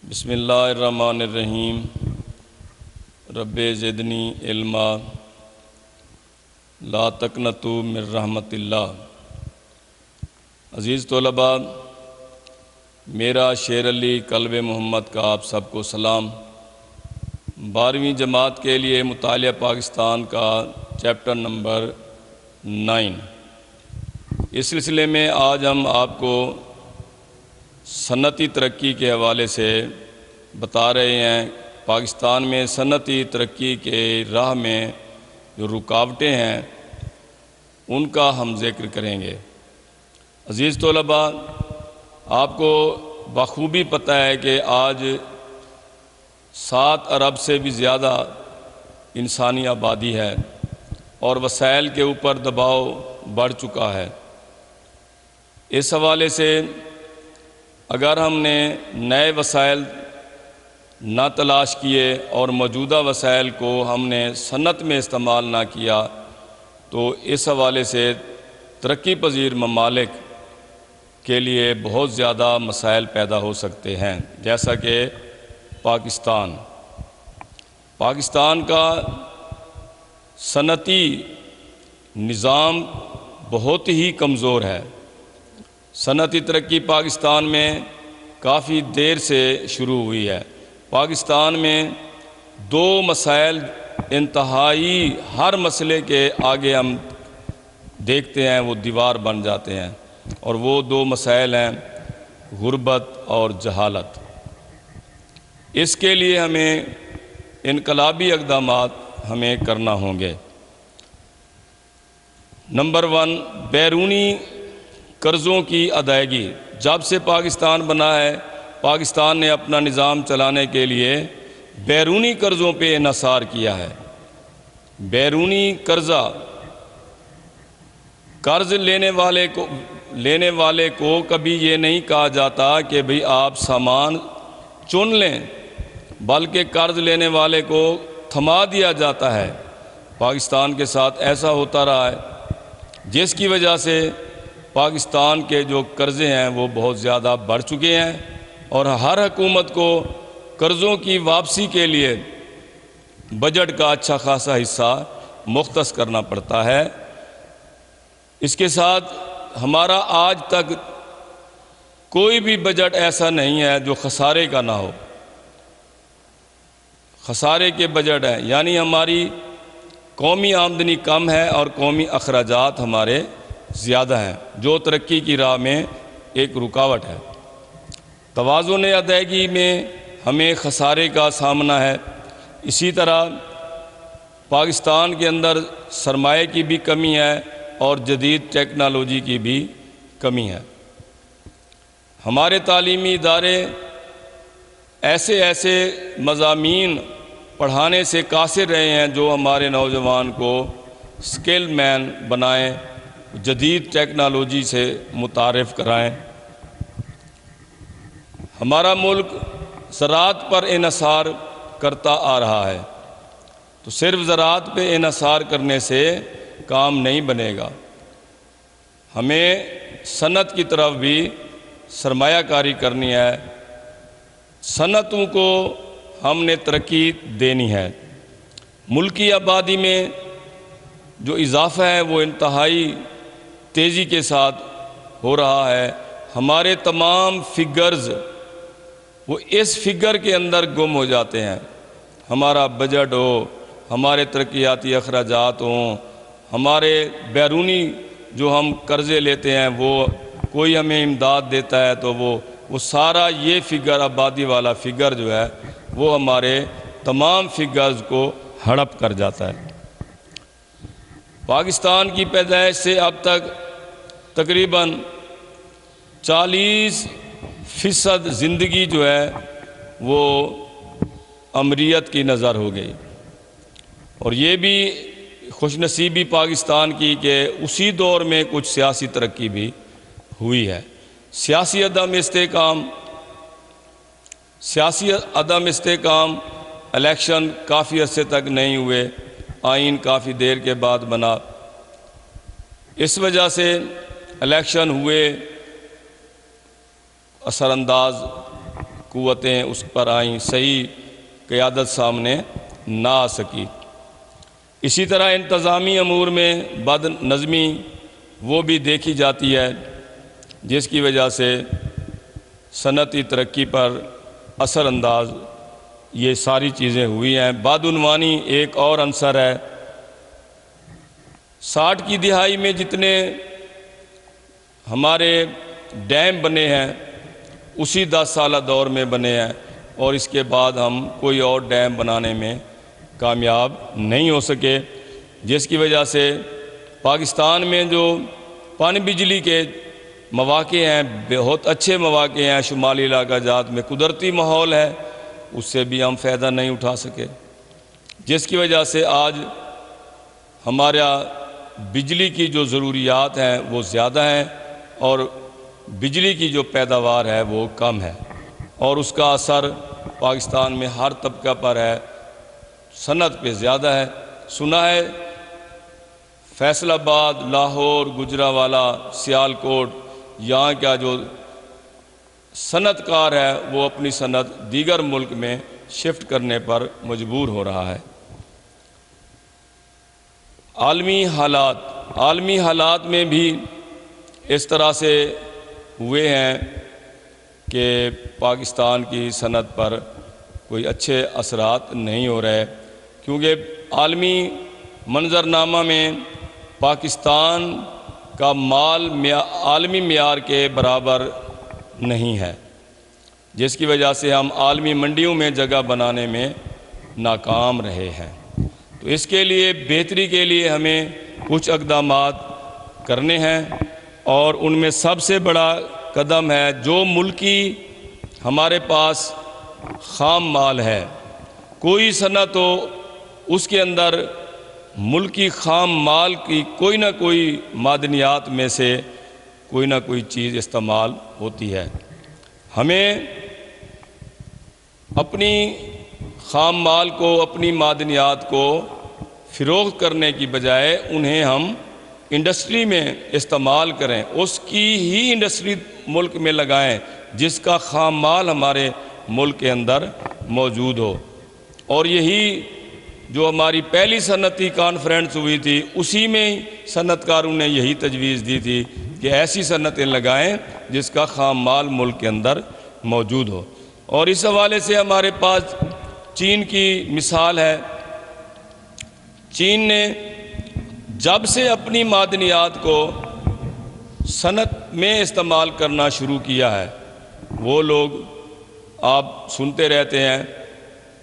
بسم اللہ الرحمن الرحیم رب زدنی علما لا تقنطوا من رحمت اللہ۔ عزیز طلباء، میرا شیر علی قلب محمد کا آپ سب کو سلام۔ 12ویں جماعت کے لیے مطالعہ پاکستان کا چیپٹر نمبر 9۔ اس سلسلے میں آج ہم آپ کو صنعتی ترقی کے حوالے سے بتا رہے ہیں۔ پاکستان میں صنعتی ترقی کے راہ میں جو رکاوٹیں ہیں ان کا ہم ذکر کریں گے۔ عزیز طلباء، آپ کو بخوبی پتہ ہے کہ آج 7 ارب سے بھی زیادہ انسانی آبادی ہے اور وسائل کے اوپر دباؤ بڑھ چکا ہے۔ اس حوالے سے اگر ہم نے نئے وسائل نہ تلاش کیے اور موجودہ وسائل کو ہم نے صنعت میں استعمال نہ کیا تو اس حوالے سے ترقی پذیر ممالک کے لیے بہت زیادہ مسائل پیدا ہو سکتے ہیں، جیسا کہ پاکستان کا صنعتی نظام بہت ہی کمزور ہے۔ صنعتی ترقی پاکستان میں کافی دیر سے شروع ہوئی ہے۔ پاکستان میں 2 مسائل انتہائی ہر مسئلے کے آگے ہم دیکھتے ہیں وہ دیوار بن جاتے ہیں، اور وہ 2 مسائل ہیں غربت اور جہالت۔ اس کے لیے ہمیں انقلابی اقدامات ہمیں کرنا ہوں گے۔ نمبر 1، بیرونی قرضوں کی ادائیگی۔ جب سے پاکستان بنا ہے، پاکستان نے اپنا نظام چلانے کے لیے بیرونی قرضوں پہ انحصار کیا ہے۔ بیرونی قرض لینے والے کو کبھی یہ نہیں کہا جاتا کہ بھئی آپ سامان چن لیں، بلکہ قرض لینے والے کو تھما دیا جاتا ہے۔ پاکستان کے ساتھ ایسا ہوتا رہا ہے، جس کی وجہ سے پاکستان کے جو قرضے ہیں وہ بہت زیادہ بڑھ چکے ہیں، اور ہر حکومت کو قرضوں کی واپسی کے لیے بجٹ کا اچھا خاصا حصہ مختص کرنا پڑتا ہے۔ اس کے ساتھ ہمارا آج تک کوئی بھی بجٹ ایسا نہیں ہے جو خسارے کا نہ ہو۔ خسارے کے بجٹ ہیں، یعنی ہماری قومی آمدنی کم ہے اور قومی اخراجات ہمارے زیادہ ہیں، جو ترقی کی راہ میں ایک رکاوٹ ہے۔ توازن ادائیگی میں ہمیں خسارے کا سامنا ہے۔ اسی طرح پاکستان کے اندر سرمایہ کی بھی کمی ہے اور جدید ٹیکنالوجی کی بھی کمی ہے۔ ہمارے تعلیمی ادارے ایسے مضامین پڑھانے سے قاصر رہے ہیں جو ہمارے نوجوان کو اسکل مین بنائیں، جدید ٹیکنالوجی سے متعارف کرائیں۔ ہمارا ملک زراعت پر انحصار کرتا آ رہا ہے، تو صرف زراعت پہ انحصار کرنے سے کام نہیں بنے گا۔ ہمیں صنعت کی طرف بھی سرمایہ کاری کرنی ہے، صنعتوں کو ہم نے ترقی دینی ہے۔ ملکی آبادی میں جو اضافہ ہے وہ انتہائی تیزی کے ساتھ ہو رہا ہے۔ ہمارے تمام فگرز وہ اس فگر کے اندر گم ہو جاتے ہیں۔ ہمارا بجٹ ہو، ہمارے ترقیاتی اخراجات ہوں، ہمارے بیرونی جو ہم قرضے لیتے ہیں، وہ کوئی ہمیں امداد دیتا ہے تو وہ سارا یہ فگر، آبادی والا فگر جو ہے وہ ہمارے تمام فگرز کو ہڑپ کر جاتا ہے۔ پاکستان کی پیدائش سے اب تک تقریباً 40% زندگی جو ہے وہ امریت کی نظر ہو گئی، اور یہ بھی خوش نصیبی پاکستان کی کہ اسی دور میں کچھ سیاسی ترقی بھی ہوئی ہے۔ سیاسی عدم استحکام، الیکشن کافی عرصے تک نہیں ہوئے، آئین کافی دیر کے بعد بنا۔ اس وجہ سے الیکشن ہوئے، اثر انداز قوتیں اس پر آئیں، صحیح قیادت سامنے نہ آ سکی۔ اسی طرح انتظامی امور میں بد نظمی وہ بھی دیکھی جاتی ہے، جس کی وجہ سے صنعتی ترقی پر اثر انداز یہ ساری چیزیں ہوئی ہیں۔ بدعنوانی ایک اور عنصر ہے۔ 60 کی دہائی میں جتنے ہمارے ڈیم بنے ہیں اسی 10 سالہ دور میں بنے ہیں، اور اس کے بعد ہم کوئی اور ڈیم بنانے میں کامیاب نہیں ہو سکے، جس کی وجہ سے پاکستان میں جو پانی بجلی کے مواقع ہیں بہت اچھے مواقع ہیں، شمالی علاقہ جات میں قدرتی ماحول ہے، اس سے بھی ہم فائدہ نہیں اٹھا سکے، جس کی وجہ سے آج ہمارا بجلی کی جو ضروریات ہیں وہ زیادہ ہیں اور بجلی کی جو پیداوار ہے وہ کم ہے، اور اس کا اثر پاکستان میں ہر طبقہ پر ہے، صنعت پہ زیادہ ہے۔ سنا ہے فیصل آباد، لاہور، گجرانوالہ، سیالکوٹ، یہاں کا جو صنعت کار ہے وہ اپنی صنعت دیگر ملک میں شفٹ کرنے پر مجبور ہو رہا ہے۔ عالمی حالات میں بھی اس طرح سے ہوئے ہیں کہ پاکستان کی صنعت پر کوئی اچھے اثرات نہیں ہو رہے، کیونکہ عالمی منظرنامہ میں پاکستان کا مال عالمی معیار کے برابر نہیں ہے، جس کی وجہ سے ہم عالمی منڈیوں میں جگہ بنانے میں ناکام رہے ہیں۔ تو اس کے لیے بہتری کے لیے ہمیں کچھ اقدامات کرنے ہیں، اور ان میں سب سے بڑا قدم ہے جو ملکی ہمارے پاس خام مال ہے، کوئی صنعت ہو اس کے اندر ملکی خام مال کی کوئی نہ کوئی معدنیات میں سے کوئی نہ کوئی چیز استعمال ہوتی ہے۔ ہمیں اپنی خام مال کو، اپنی معدنیات کو فروخت کرنے کی بجائے انہیں ہم انڈسٹری میں استعمال کریں، اس کی ہی انڈسٹری ملک میں لگائیں جس کا خام مال ہمارے ملک کے اندر موجود ہو۔ اور یہی جو ہماری پہلی صنعتی کانفرنس ہوئی تھی اسی میں صنعت کاروں نے یہی تجویز دی تھی کہ ایسی صنعتیں لگائیں جس کا خام مال ملک کے اندر موجود ہو۔ اور اس حوالے سے ہمارے پاس چین کی مثال ہے۔ چین نے جب سے اپنی معدنیات کو صنعت میں استعمال کرنا شروع کیا ہے، وہ لوگ آپ سنتے رہتے ہیں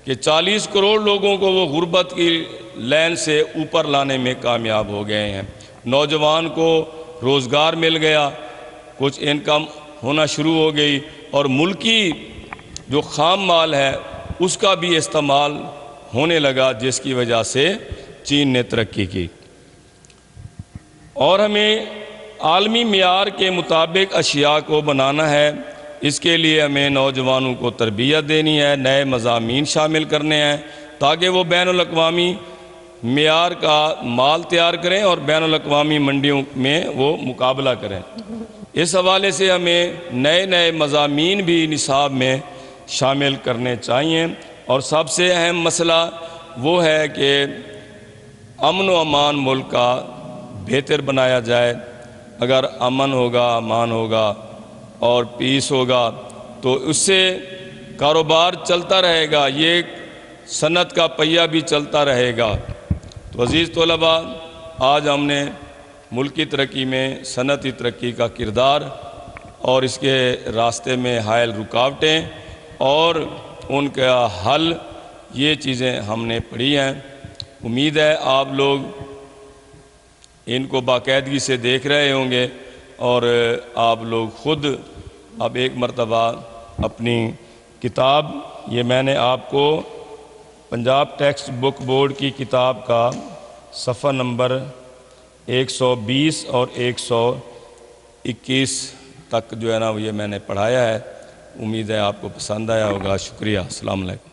کہ 40 کروڑ لوگوں کو وہ غربت کی لائن سے اوپر لانے میں کامیاب ہو گئے ہیں۔ نوجوان کو روزگار مل گیا، کچھ انکم ہونا شروع ہو گئی، اور ملکی جو خام مال ہے اس کا بھی استعمال ہونے لگا، جس کی وجہ سے چین نے ترقی کی۔ اور ہمیں عالمی معیار کے مطابق اشیاء کو بنانا ہے، اس کے لیے ہمیں نوجوانوں کو تربیت دینی ہے، نئے مضامین شامل کرنے ہیں تاکہ وہ بین الاقوامی معیار کا مال تیار کریں اور بین الاقوامی منڈیوں میں وہ مقابلہ کریں۔ اس حوالے سے ہمیں نئے مضامین بھی نصاب میں شامل کرنے چاہیے، اور سب سے اہم مسئلہ وہ ہے کہ امن و امان ملک کا بہتر بنایا جائے۔ اگر امن ہوگا، امان ہوگا اور پیس ہوگا تو اس سے کاروبار چلتا رہے گا، یہ صنعت کا پہیہ بھی چلتا رہے گا۔ تو عزیز طلباء، آج ہم نے ملکی ترقی میں صنعتی ترقی کا کردار اور اس کے راستے میں حائل رکاوٹیں اور ان کا حل، یہ چیزیں ہم نے پڑھی ہیں۔ امید ہے آپ لوگ ان کو باقاعدگی سے دیکھ رہے ہوں گے، اور آپ لوگ خود اب ایک مرتبہ اپنی کتاب، یہ میں نے آپ کو پنجاب ٹیکسٹ بک بورڈ کی کتاب کا صفحہ نمبر 120 اور 121 تک جو ہے نا یہ میں نے پڑھایا ہے۔ امید ہے آپ کو پسند آیا ہوگا۔ شکریہ۔ السلام علیکم۔